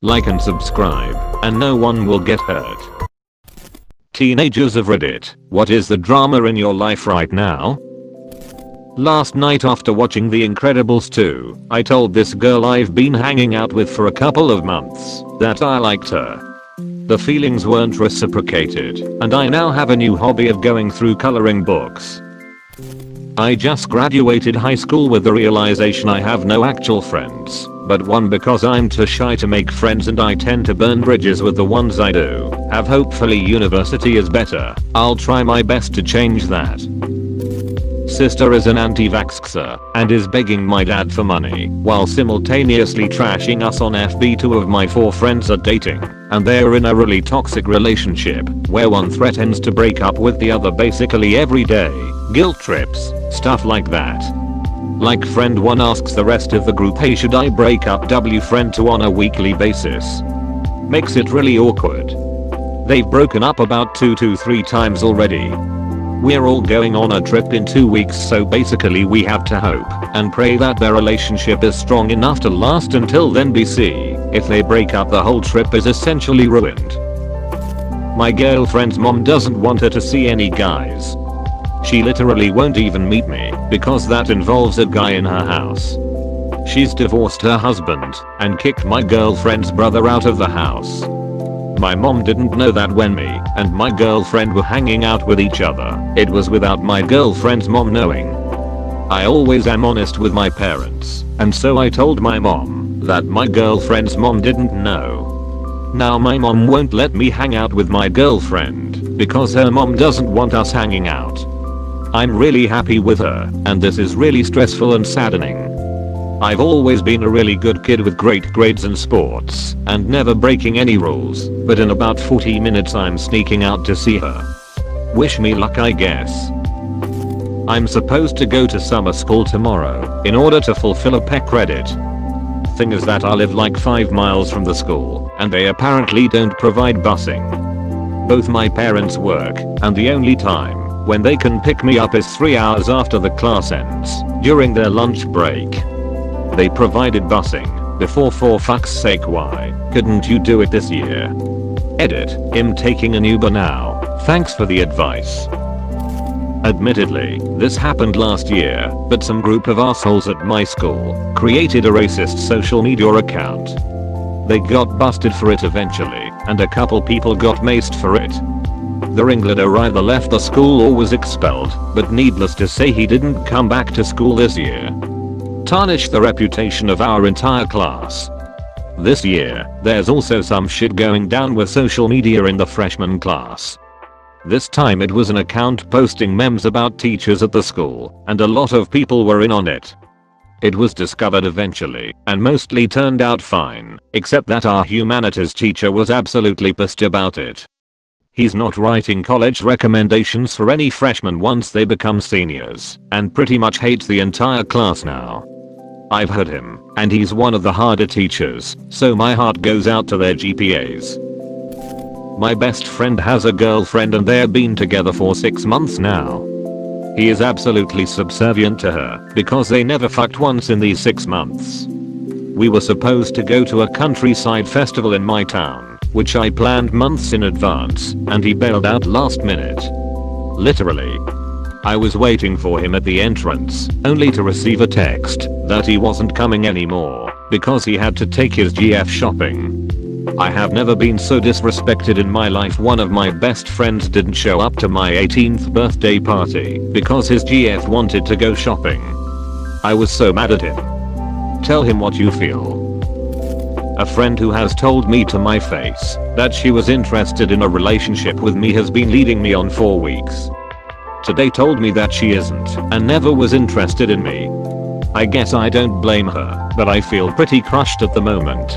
like and subscribe, and no one will get hurt. Teenagers of Reddit, what is the drama in your life right now? Last night after watching The Incredibles 2, I told this girl I've been hanging out with for a couple of months that I liked her. The feelings weren't reciprocated, and I now have a new hobby of going through coloring books. I just graduated high school with the realization I have no actual friends, but one because I'm too shy to make friends and I tend to burn bridges with the ones I do have. Hopefully university is better. I'll try my best to change that. Sister is an anti-vaxxer and is begging my dad for money while simultaneously trashing us on FB. 2 of my 4 friends are dating, and they're in a really toxic relationship where one threatens to break up with the other basically every day. Guilt trips, stuff like that. Like friend 1 asks the rest of the group, hey, should I break up? Friend 2 on a weekly basis. Makes it really awkward. They've broken up about 2 to 3 times already. We're all going on a trip in 2 weeks, so basically we have to hope and pray that their relationship is strong enough to last until then. BC, if they break up, the whole trip is essentially ruined. My girlfriend's mom doesn't want her to see any guys. She literally won't even meet me because that involves a guy in her house. She's divorced her husband and kicked my girlfriend's brother out of the house. My mom didn't know that when me and my girlfriend were hanging out with each other, it was without my girlfriend's mom knowing. I always am honest with my parents, and so I told my mom that my girlfriend's mom didn't know. Now my mom won't let me hang out with my girlfriend because her mom doesn't want us hanging out. I'm really happy with her, and this is really stressful and saddening. I've always been a really good kid with great grades in sports and never breaking any rules, but in about 40 minutes I'm sneaking out to see her. Wish me luck, I guess. I'm supposed to go to summer school tomorrow in order to fulfill a PEC credit. Thing is that I live like 5 miles from the school and they apparently don't provide busing. Both my parents work and the only time when they can pick me up is 3 hours after the class ends during their lunch break. They provided busing before. For fuck's sake, why couldn't you do it this year? Edit, I'm taking an Uber now, thanks for the advice. Admittedly, this happened last year, but some group of assholes at my school created a racist social media account. They got busted for it eventually, and a couple people got maced for it. The ringleader either left the school or was expelled, but needless to say he didn't come back to school this year. Tarnished the reputation of our entire class. This year, there's also some shit going down with social media in the freshman class. This time it was an account posting memes about teachers at the school, and a lot of people were in on it. It was discovered eventually, and mostly turned out fine, except that our humanities teacher was absolutely pissed about it. He's not writing college recommendations for any freshmen once they become seniors, and pretty much hates the entire class now. I've heard him, and he's one of the harder teachers, so my heart goes out to their GPAs. My best friend has a girlfriend and they've been together for 6 months now. He is absolutely subservient to her because they never fucked once in these 6 months. We were supposed to go to a countryside festival in my town, which I planned months in advance, and he bailed out last minute. Literally. I was waiting for him at the entrance, only to receive a text that he wasn't coming anymore because he had to take his GF shopping. I have never been so disrespected in my life. One of my best friends didn't show up to my 18th birthday party because his GF wanted to go shopping. I was so mad at him. Tell him what you feel. A friend who has told me to my face that she was interested in a relationship with me has been leading me on 4 weeks. Today told me that she isn't and never was interested in me. I guess I don't blame her, but I feel pretty crushed at the moment.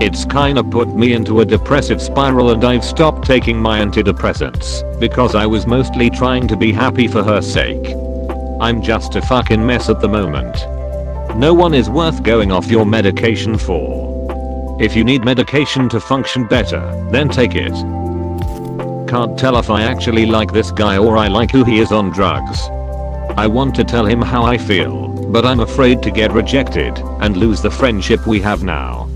It's kinda put me into a depressive spiral and I've stopped taking my antidepressants because I was mostly trying to be happy for her sake. I'm just a fucking mess at the moment. No one is worth going off your medication for. If you need medication to function better, then take it. Can't tell if I actually like this guy or I like who he is on drugs. I want to tell him how I feel, but I'm afraid to get rejected and lose the friendship we have now.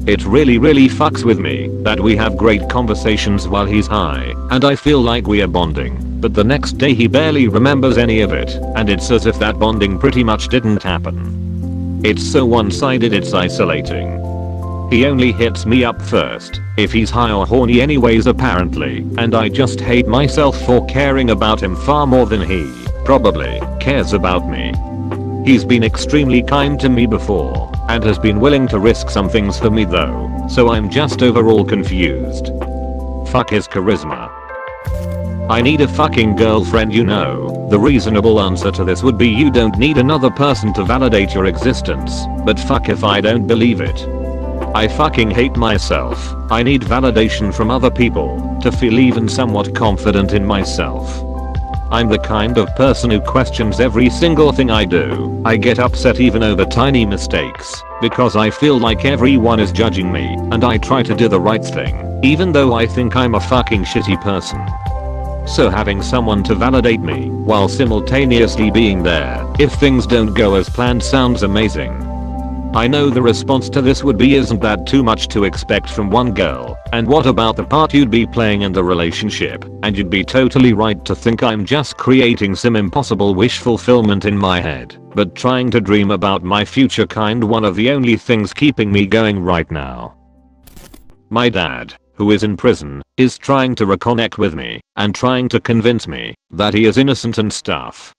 It really fucks with me that we have great conversations while he's high and I feel like we are bonding, but the next day he barely remembers any of it and it's as if that bonding pretty much didn't happen. It's so one-sided, it's isolating. He only hits me up first if he's high or horny anyways apparently, and I just hate myself for caring about him far more than he probably cares about me. He's been extremely kind to me before and has been willing to risk some things for me though, so I'm just overall confused. Fuck his charisma. I need a fucking girlfriend, you know. The reasonable answer to this would be you don't need another person to validate your existence, but fuck if I don't believe it. I fucking hate myself. I need validation from other people to feel even somewhat confident in myself. I'm the kind of person who questions every single thing I do. I get upset even over tiny mistakes because I feel like everyone is judging me and I try to do the right thing even though I think I'm a fucking shitty person. So having someone to validate me while simultaneously being there if things don't go as planned sounds amazing. I know the response to this would be, isn't that too much to expect from one girl? And what about the part you'd be playing in the relationship? And you'd be totally right to think I'm just creating some impossible wish fulfillment in my head, but trying to dream about my future kind one of the only things keeping me going right now. My dad, who is in prison, is trying to reconnect with me and trying to convince me that he is innocent and stuff.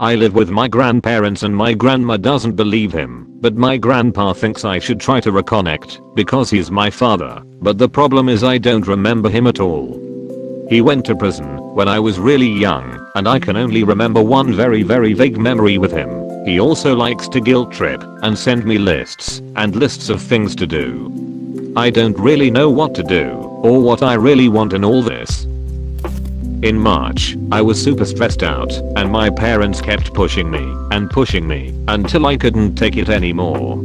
I live with my grandparents and my grandma doesn't believe him, but my grandpa thinks I should try to reconnect because he's my father, but the problem is I don't remember him at all. He went to prison when I was really young and I can only remember one very vague memory with him. He also likes to guilt trip and send me lists and lists of things to do. I don't really know what to do or what I really want in all this. In March, I was super stressed out and my parents kept pushing me until I couldn't take it anymore.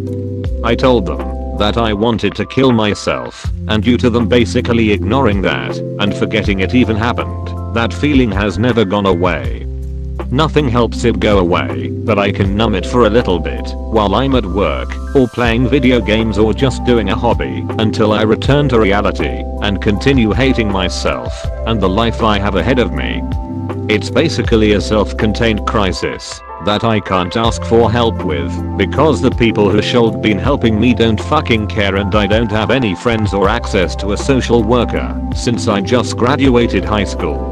I told them that I wanted to kill myself, and due to them basically ignoring that and forgetting it even happened, that feeling has never gone away. Nothing helps it go away, but I can numb it for a little bit while I'm at work or playing video games or just doing a hobby until I return to reality and continue hating myself and the life I have ahead of me. It's basically a self-contained crisis that I can't ask for help with because the people who should been helping me don't fucking care and I don't have any friends or access to a social worker since I just graduated high school.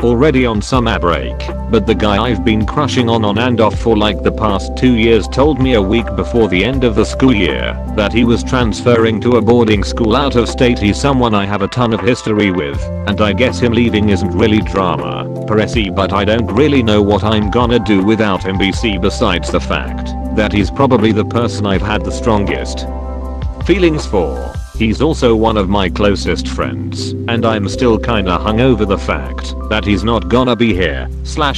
Already on summer break, but the guy I've been crushing on and off for like the past 2 years told me a week before the end of the school year that he was transferring to a boarding school out of state. He's someone I have a ton of history with, and I guess him leaving isn't really drama pressy, but I don't really know what I'm gonna do without him besides the fact that he's probably the person I've had the strongest feelings for. He's also one of my closest friends, and I'm still kinda hung over the fact that he's not gonna be here.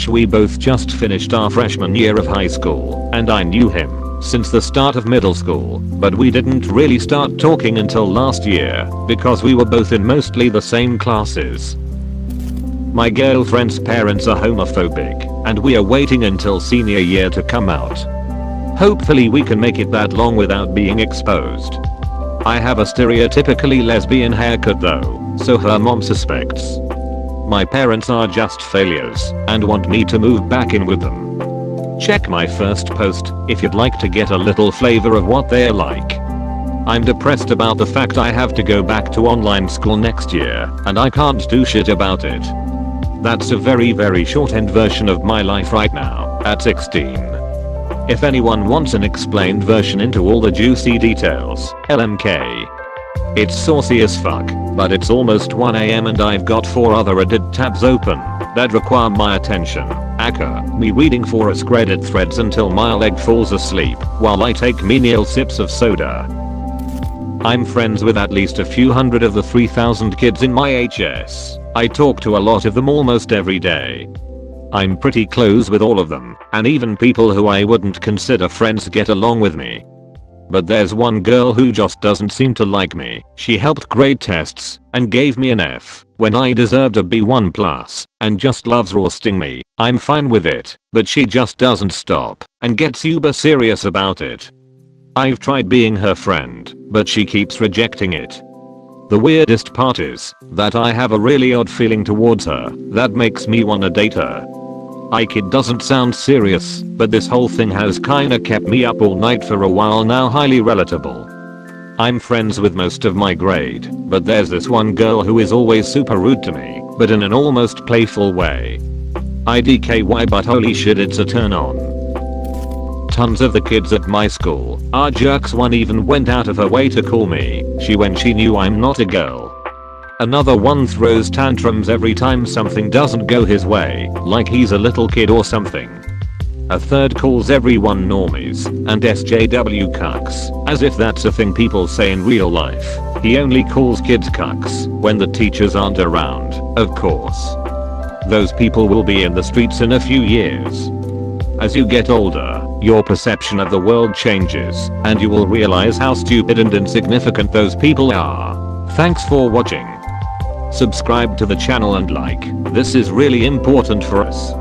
We both just finished our freshman year of high school, and I knew him since the start of middle school, but we didn't really start talking until last year because we were both in mostly the same classes. My girlfriend's parents are homophobic, and we are waiting until senior year to come out. Hopefully we can make it that long without being exposed. I have a stereotypically lesbian haircut though, so her mom suspects. My parents are just failures and want me to move back in with them. Check my first post if you'd like to get a little flavor of what they're like. I'm depressed about the fact I have to go back to online school next year and I can't do shit about it. That's a very shorthand version of my life right now, at 16. If anyone wants an explained version into all the juicy details, LMK. It's saucy as fuck, but it's almost 1 AM and I've got 4 other Reddit tabs open that require my attention. aka me reading for AskReddit threads until my leg falls asleep while I take menial sips of soda. I'm friends with at least a few hundred of the 3,000 kids in my HS. I talk to a lot of them almost every day. I'm pretty close with all of them, and even people who I wouldn't consider friends get along with me. But there's one girl who just doesn't seem to like me. She helped grade tests and gave me an F when I deserved a B1+ and just loves roasting me. I'm fine with it, but she just doesn't stop and gets uber serious about it. I've tried being her friend, but she keeps rejecting it. The weirdest part is that I have a really odd feeling towards her that makes me wanna date her. It doesn't sound serious, but this whole thing has kinda kept me up all night for a while now. Highly relatable. I'm friends with most of my grade, but there's this one girl who is always super rude to me, but in an almost playful way. IDKY, but holy shit, it's a turn on. Tons of the kids at my school are jerks. One even went out of her way to call me she when she knew I'm not a girl. Another one throws tantrums every time something doesn't go his way, like he's a little kid or something. A third calls everyone normies and SJW cucks, as if that's a thing people say in real life. He only calls kids cucks when the teachers aren't around, of course. Those people will be in the streets in a few years. As you get older, your perception of the world changes, and you will realize how stupid and insignificant those people are. Thanks for watching. Subscribe to the channel and like, this is really important for us.